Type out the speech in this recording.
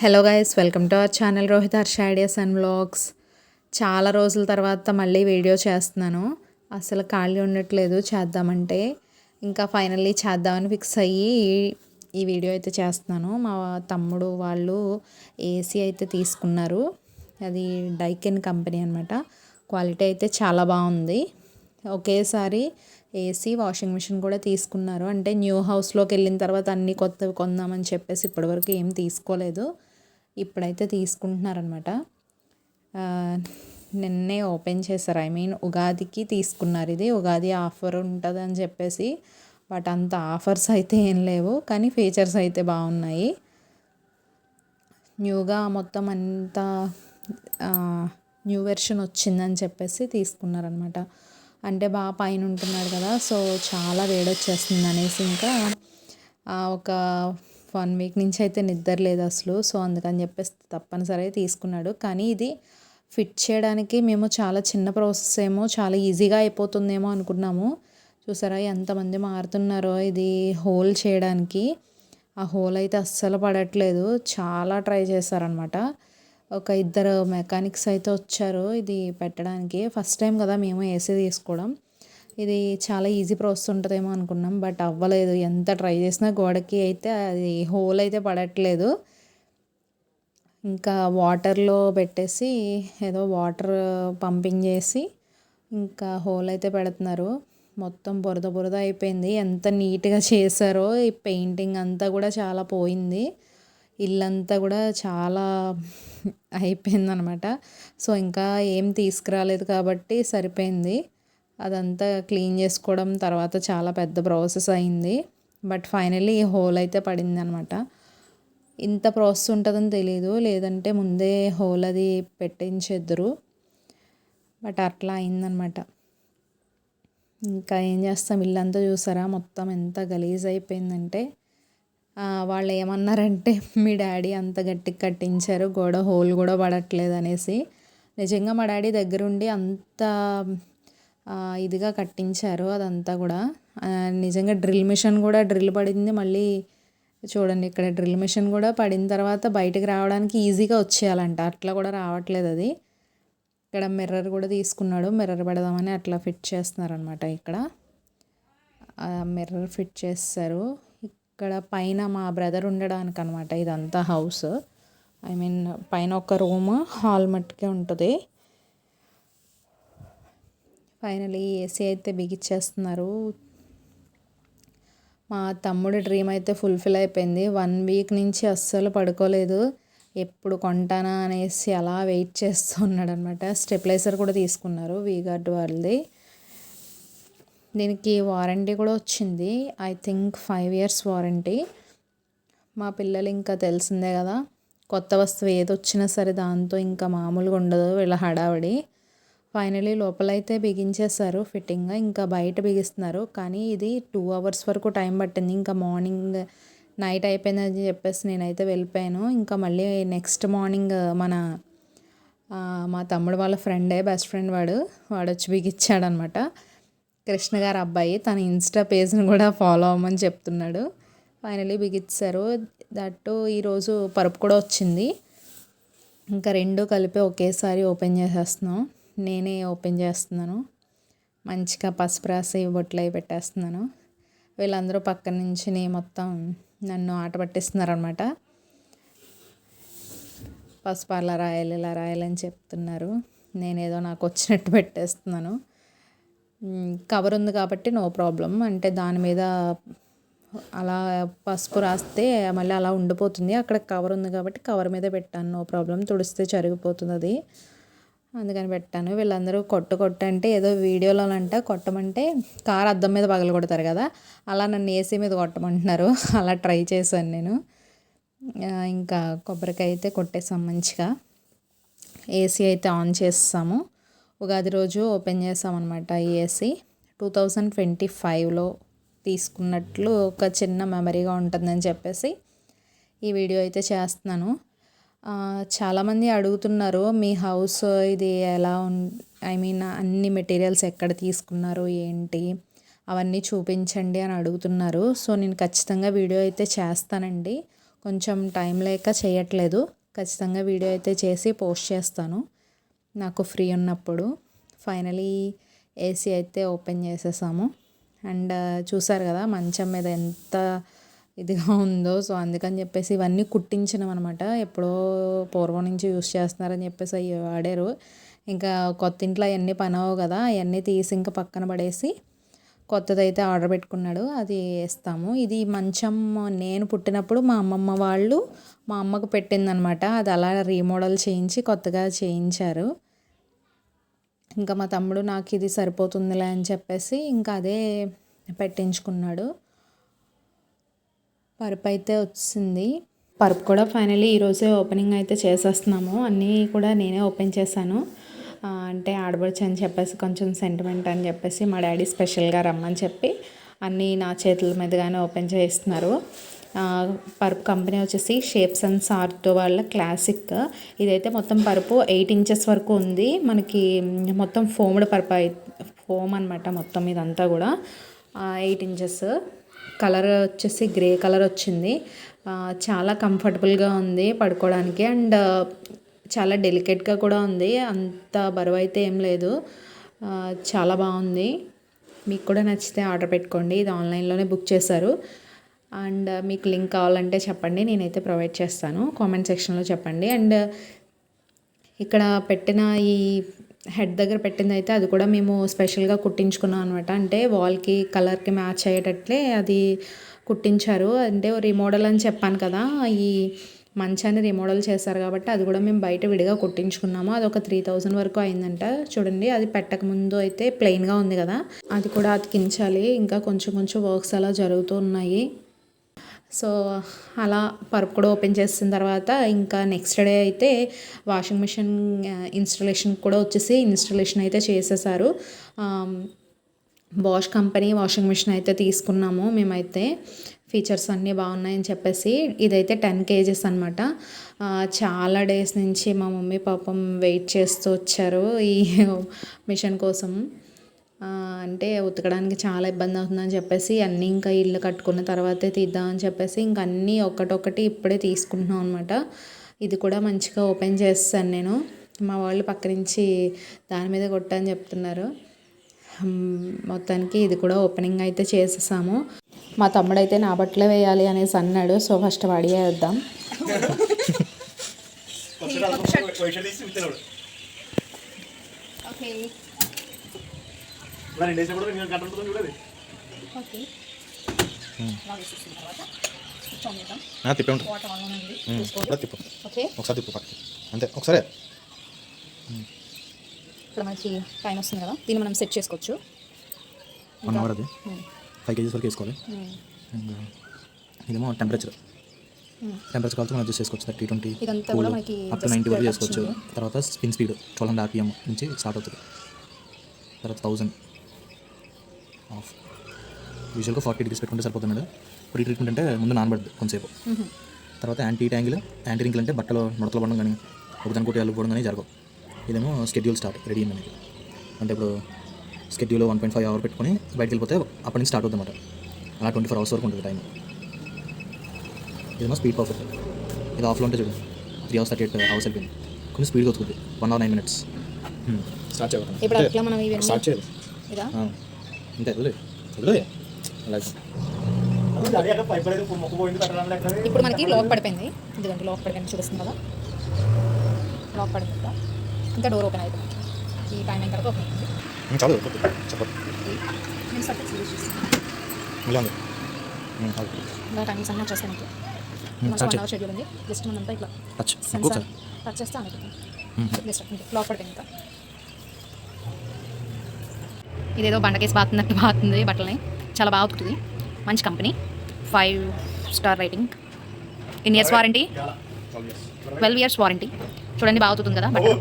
Hello guys, welcome to our channel Rohit Harsha ideas and vlogs. చాలా రోజుల తర్వాత మళ్ళీ వీడియో చేస్తున్నాను. అసలు ఖాళీ ఉండట్లేదు చేద్దామంటే. ఇంకా ఫైనల్లీ చేద్దామని ఫిక్స్ అయ్యి ఈ వీడియో అయితే చేస్తున్నాను. మా తమ్ముడు వాళ్ళు ఏసీ అయితే తీసుకున్నారు. అది డైకెన్ కంపెనీ అనమాట. క్వాలిటీ అయితే చాలా బాగుంది. ఒకేసారి ఏసీ, వాషింగ్ మిషన్ కూడా తీసుకున్నారు. అంటే న్యూ హౌస్లోకి వెళ్ళిన తర్వాత అన్నీ కొత్తవి కొందామని చెప్పేసి ఇప్పటివరకు ఏం తీసుకోలేదు. ఇప్పుడైతే తీసుకుంటున్నారనమాట. నిన్నే ఓపెన్ చేశారు. ఉగాదికి తీసుకున్నారు. ఇది ఉగాది ఆఫర్ ఉంటుందని చెప్పేసి, బట్ అంత ఆఫర్స్ అయితే ఏం లేవు, కానీ ఫీచర్స్ అయితే బాగున్నాయి. న్యూగా మొత్తం అంతా న్యూ వెర్షన్ వచ్చిందని చెప్పేసి తీసుకున్నారనమాట. అంటే బాగా పైన ఉంటున్నాడు కదా, సో చాలా వేడొచ్చేస్తుంది అనేసి ఇంకా ఒక 1 వీక్ నుంచి అయితే నిద్ర లేదు అసలు. సో అందుకని చెప్పేసి తప్పనిసరిగా తీసుకున్నాడు. కానీ ఇది ఫిట్ చేయడానికి మేము చాలా చిన్న ప్రాసెస్ ఏమో, చాలా ఈజీగా అయిపోతుందేమో అనుకున్నాము. చూసారా ఎంతమంది మారుతున్నారో ఇది హోల్ చేయడానికి. ఆ హోల్ అయితే అస్సలు పడట్లేదు. చాలా ట్రై చేశారనమాట. ఒక 2 మెకానిక్స్ అయితే వచ్చారు ఇది పెట్టడానికి. ఫస్ట్ టైం కదా మేము ఏసీ తీసుకోవడం. ఇది చాలా ఈజీ ప్రాసెస్ ఉంటుందేమో అనుకున్నాం, బట్ అవ్వలేదు. ఎంత ట్రై చేసినా గోడకి అయితే అది హోల్ అయితే పడట్లేదు. ఇంకా వాటర్లో పెట్టేసి ఏదో వాటర్ పంపింగ్ చేసి ఇంకా హోల్ అయితే పెడుతున్నారు. మొత్తం బురద బురద అయిపోయింది. ఎంత నీట్గా చేశారో. ఈ పెయింటింగ్ అంతా కూడా చాలా పోయింది. ఇల్లంతా కూడా చాలా అయిపోయిందనమాట. సో ఇంకా ఏం తీసుకురాలేదు కాబట్టి సరిపోయింది. అదంతా క్లీన్ చేసుకోవడం తర్వాత చాలా పెద్ద ప్రాసెస్ అయింది. బట్ ఫైనల్లీ ఈ హోల్ అయితే పడింది అనమాట. ఇంత ప్రాసెస్ ఉంటుందని తెలీదు, లేదంటే ముందే హోల్ అది పెట్టించేద్దరు. బట్ అట్లా అయిందనమాట. ఇంకా ఏం చేస్తాం, ఇల్లంతా చూసారా మొత్తం ఎంత గలీజ్ అయిపోయిందంటే. వాళ్ళు ఏమన్నారంటే మీ డాడీ అంత గట్టిగా కట్టించారు, గోడ హోల్ కూడా పడట్లేదు అనేసి. నిజంగా మా డాడీ దగ్గరుండి అంత ఇదిగా కట్టించారు అదంతా కూడా. నిజంగా డ్రిల్ మిషన్ కూడా డ్రిల్ పడింది. మళ్ళీ చూడండి ఇక్కడ డ్రిల్ మిషన్ కూడా పడిన తర్వాత బయటకు రావడానికి ఈజీగా వచ్చేయాలంట, అట్లా కూడా రావట్లేదు అది. ఇక్కడ మిర్రర్ కూడా తీసుకున్నాడు, మిర్రర్ పెడదామని అట్లా ఫిట్ చేస్తున్నారనమాట. ఇక్కడ మిర్రర్ ఫిట్ చేస్తారు. ఇక్కడ పైన మా బ్రదర్ ఉండడానికి అనమాట ఇదంతా హౌస్. పైన ఒక రూమ్, హాల్ మట్టుకే ఉంటుంది. ఫైనలీ ఏసీ అయితే బిగిచ్చేస్తున్నారు. మా తమ్ముడి డ్రీమ్ అయితే ఫుల్ఫిల్ అయిపోయింది. 1 వీక్ నుంచి అస్సలు పడుకోలేదు. ఎప్పుడు కొంటానా అనేసి అలా వెయిట్ చేస్తూ ఉన్నాడు అనమాట. స్టెబిలైజర్ కూడా తీసుకున్నారు వీగార్డ్ వాళ్ళది. దీనికి వారంటీ కూడా వచ్చింది. I think 5 years warranty. మా పిల్లలు ఇంకా తెలిసిందే కదా, కొత్త వస్తువు ఏది వచ్చినా సరే దాంతో ఇంకా మామూలుగా ఉండదు వీళ్ళ హడావిడి. ఫైనలీ లోపలైతే బిగించేశారు ఫిట్టింగ్. ఇంకా బయట బిగిస్తున్నారు. కానీ ఇది 2 hours వరకు టైం పట్టింది. ఇంకా మార్నింగ్ నైట్ అయిపోయిందని చెప్పేసి నేనైతే వెళ్ళిపోయాను. ఇంకా మళ్ళీ నెక్స్ట్ మార్నింగ్ మా తమ్ముడు వాళ్ళ ఫ్రెండే, బెస్ట్ ఫ్రెండ్ వాడు వచ్చి బిగిచ్చాడనమాట. కృష్ణ గారు అబ్బాయి, తన ఇన్స్టా పేజ్ని కూడా ఫాలో అవ్వమని చెప్తున్నాడు. ఫైనలీ బిగిచ్చారు. దట్టు ఈరోజు పరుపు కూడా వచ్చింది. ఇంకా 2 కలిపి ఒకేసారి ఓపెన్ చేసేస్తున్నాం. నేనే ఓపెన్ చేస్తున్నాను. మంచిగా పసుపు రాసి బొట్లు అవి పెట్టేస్తున్నాను. వీళ్ళందరూ పక్కన నుంచి మొత్తం నన్ను ఆట పట్టిస్తున్నారు అనమాట. పసుపు అలా రాయాలి, ఇలా రాయాలని చెప్తున్నారు. నేనేదో నాకు వచ్చినట్టు పెట్టేస్తున్నాను. కవర్ ఉంది కాబట్టి నో ప్రాబ్లం. అంటే దాని మీద అలా పసుపు రాస్తే మళ్ళీ అలా ఉండిపోతుంది. అక్కడ కవర్ ఉంది కాబట్టి కవర్ మీద పెట్టాను, నో ప్రాబ్లం. తుడిస్తే చరిగిపోతుంది అది, అందుకని పెట్టాను. వీళ్ళందరూ కొట్టంటే ఏదో వీడియోలోనంట కొట్టమంటే కారు అద్దం మీద పగల కొడతారు కదా, అలా నన్ను ఏసీ మీద కొట్టమంటున్నారు. అలా ట్రై చేశాను నేను. ఇంకా కొబ్బరికాయ అయితే కొట్టేసాం మంచిగా. ఏసీ అయితే ఆన్ చేస్తాము. ఉగాది రోజు ఓపెన్ చేసామన్నమాట ఈ ఏసీ. 2025లో తీసుకున్నట్లు ఒక చిన్న మెమరీగా ఉంటుందని చెప్పేసి ఈ వీడియో అయితే చేస్తున్నాను. చాలామంది అడుగుతున్నారు మీ హౌస్ ఇది ఎలా అన్ని మెటీరియల్స్ ఎక్కడ తీసుకున్నారు ఏంటి అవన్నీ చూపించండి అని అడుగుతున్నారు. సో నేను ఖచ్చితంగా వీడియో అయితే చేస్తానండి. కొంచెం టైం లేక చేయట్లేదు. ఖచ్చితంగా వీడియో అయితే చేసి పోస్ట్ చేస్తాను నాకు ఫ్రీ ఉన్నప్పుడు. ఫైనలీ ఏసీ అయితే ఓపెన్ చేసేసాము. అండ్ చూసారు కదా మంచం మీద ఎంత ఇదిగా ఉందో. సో అందుకని చెప్పేసి ఇవన్నీ కుట్టించినవి అనమాట. ఎప్పుడో పూర్వం నుంచి యూస్ చేస్తున్నారని చెప్పేసి అవి వాడారు. ఇంకా కొత్త ఇంట్లో అవన్నీ పనవు కదా, అవన్నీ తీసి ఇంకా పక్కన పడేసి కొత్తదైతే ఆర్డర్ పెట్టుకున్నాడు, అది వేస్తాము. ఇది మంచం నేను పుట్టినప్పుడు మా అమ్మమ్మ వాళ్ళు మా అమ్మకు పెట్టిందనమాట. అది అలా రీమోడల్ చేయించి కొత్తగా చేయించారు. ఇంకా మా తమ్ముడు నాకు ఇది సరిపోతుందిలే అని చెప్పేసి ఇంకా అదే పెట్టించుకున్నాడు. పరుపు అయితే వచ్చింది. పరుపు కూడా ఫైనలీ ఈరోజే ఓపెనింగ్ అయితే చేసేస్తున్నాము. అన్నీ కూడా నేనే ఓపెన్ చేశాను. అంటే ఆడబడుచు అని చెప్పేసి కొంచెం సెంటిమెంట్ అని చెప్పేసి మా డాడీ స్పెషల్గా రమ్మని చెప్పి అన్నీ నా చేతుల మీదుగానే ఓపెన్ చేయిస్తున్నారు. పరుపు కంపెనీ వచ్చేసి షేప్స్ అండ్ సార్ట్ వాళ్ళ క్లాసిక్. ఇదైతే మొత్తం పరుపు 8 ఇంచెస్ వరకు ఉంది. మనకి మొత్తం ఫోమ్డ్ పరుపు, ఫోమ్ అనమాట మొత్తం ఇదంతా కూడా 8 ఇంచెస్. కలర్ వచ్చేసి గ్రే కలర్ వచ్చింది. చాలా కంఫర్టబుల్గా ఉంది పడుకోవడానికి. అండ్ చాలా డెలికేట్గా కూడా ఉంది. అంత బరువు అయితే ఏం లేదు. చాలా బాగుంది. మీకు కూడా నచ్చితే ఆర్డర్ పెట్టుకోండి. ఇది ఆన్లైన్లోనే బుక్ చేశారు. అండ్ మీకు లింక్ కావాలంటే చెప్పండి, నేనైతే ప్రొవైడ్ చేస్తాను. కామెంట్ సెక్షన్లో చెప్పండి. అండ్ ఇక్కడ పెట్టిన ఈ హెడ్ దగ్గర పెట్టింది అయితే అది కూడా మేము స్పెషల్గా కుట్టించుకున్నాం అనమాట. అంటే వాల్కి కలర్కి మ్యాచ్ అయ్యేటట్లే అది కుట్టించారు. అంటే రీమోడల్ అని చెప్పాను కదా, ఈ మంచాన్ని రీమోడల్ చేశారు కాబట్టి అది కూడా మేము బయట విడిగా కుట్టించుకున్నాము. అది ఒక 3000 వరకు అయిందంట. చూడండి, అది పెట్టక ముందు అయితే ప్లెయిన్గా ఉంది కదా, అది కూడా అతికించాలి. ఇంకా కొంచెం కొంచెం వర్క్స్ అలా జరుగుతూ ఉన్నాయి. సో అలా పరుపు కూడా ఓపెన్ చేసిన తర్వాత ఇంకా నెక్స్ట్ డే అయితే వాషింగ్ మిషన్ ఇన్స్టలేషన్ కూడా వచ్చేసి ఇన్స్టలేషన్ అయితే చేసేసారు. బాష్ కంపెనీ వాషింగ్ మిషన్ అయితే తీసుకున్నాము మేమైతే. ఫీచర్స్ అన్నీ బాగున్నాయని చెప్పేసి. ఇదైతే 10 kgs అనమాట. చాలా డేస్ నుంచి మా మమ్మీ పాపం వెయిట్ చేస్తూ వచ్చారు ఈ మిషన్ కోసం. అంటే ఉతకడానికి చాలా ఇబ్బంది అవుతుందని చెప్పేసి అన్నీ ఇంకా ఇల్లు కట్టుకున్న తర్వాతే తీద్దామని చెప్పేసి ఇంక అన్నీ ఒక్కటొక్కటి ఇప్పుడే తీసుకుంటున్నాం అనమాట. ఇది కూడా మంచిగా ఓపెన్ చేస్తాను నేను. మా వాళ్ళు పక్క నుంచి దాని మీద కొట్టని చెప్తున్నారు. మొత్తానికి ఇది కూడా ఓపెనింగ్ అయితే చేసేసాము. మా తమ్ముడైతే నా బట్టలే వేయాలి అనేసి అన్నాడు. సో ఫస్ట్ వాడియే వేద్దాం. ఒకసారి తిప్పు అంతే. ఒకసారి ఇక్కడ మనకి టైం వస్తుంది కదా, దీన్ని మనం సెట్ చేసుకోవచ్చు. 1 అవర్ అది 5 kgs వరకు వేసుకోవాలి. ఇదేమో టెంపరేచర్ కావాల్సి మనం అడ్జస్ట్ చేసుకోవచ్చు. 30-20 అప్ టు 90 వరకు చేసుకోవచ్చు. తర్వాత స్పిన్ స్పీడ్ 1200 RPM నుంచి స్టార్ట్ అవుతుంది. తర్వాత 1000 ఆఫ్. యూజువల్గా 40 degrees పెట్టుకుంటే సరిపోతుంది. ప్రీ ట్రీట్మెంట్ అంటే ముందు నానబడుతుంది కొంతసేపు. తర్వాత యాంటీ రింకిల్ అంటే బట్టలు ముడతలు పడడం కానీ ఒకదాని కొట్టి అల్లుకోవడం కానీ జరగవు. ఇదేమో స్కెడ్యూల్ స్టార్ట్ రెడీ అనేది. అంటే ఇప్పుడు స్కెడ్యూల్ 1.5 అవర్ పెట్టుకొని బయటకు వెళ్ళిపోతే అప్పటి నుంచి స్టార్ట్ అవుతుంది అన్నమాట. అలా 24 hours వరకు ఉంటుంది టైం. ఇదేమో స్పీడ్ పర్ఫెక్ట్. ఇది ఆఫ్లో ఉంటే చూడు 3 hours 38 hours అయిపోయింది. కొంచెం స్పీడ్గా వస్తుంది. 1 hour 9 minutes. స్టార్ట్ చేయాలి. అంతే వదిలే. ఇప్పుడు మనకి లాక్ పడిపోయింది. ఇదిగోండి లాక్ పడిపోయింది, చూపిస్తుంది కదా. లాక్ పడిపోయింది కదా, ఇంకా డోర్ ఓపెన్ అయిపోయింది. ఈ టైం అయిన తర్వాత ఓపెన్ అయింది. చాలు నేను సర్టిఫికేట్ యూజ్ చేస్తాను. ఇలా టైమింగ్స్ అన్నీ వచ్చేస్తాయి మీకు. మంచి 1 hour షెడ్యూల్ ఉంది. జస్ట్ మనంతా ఇట్లా సెన్సార్ టచ్ చేస్తే అనుకుంటుంది. జస్ట్ లాక్ పడిపోయింది. ఇంకా ఇదేదో బండకేసి బాతున్నట్టు బాతుంది బట్టలని. చాలా బాగా ఉతుకుతుంది. మంచి company. 5 star rating. In years warranty, 12 years warranty. చూడండి బాగా ఉతుకుతుంది కదా బట్టలు.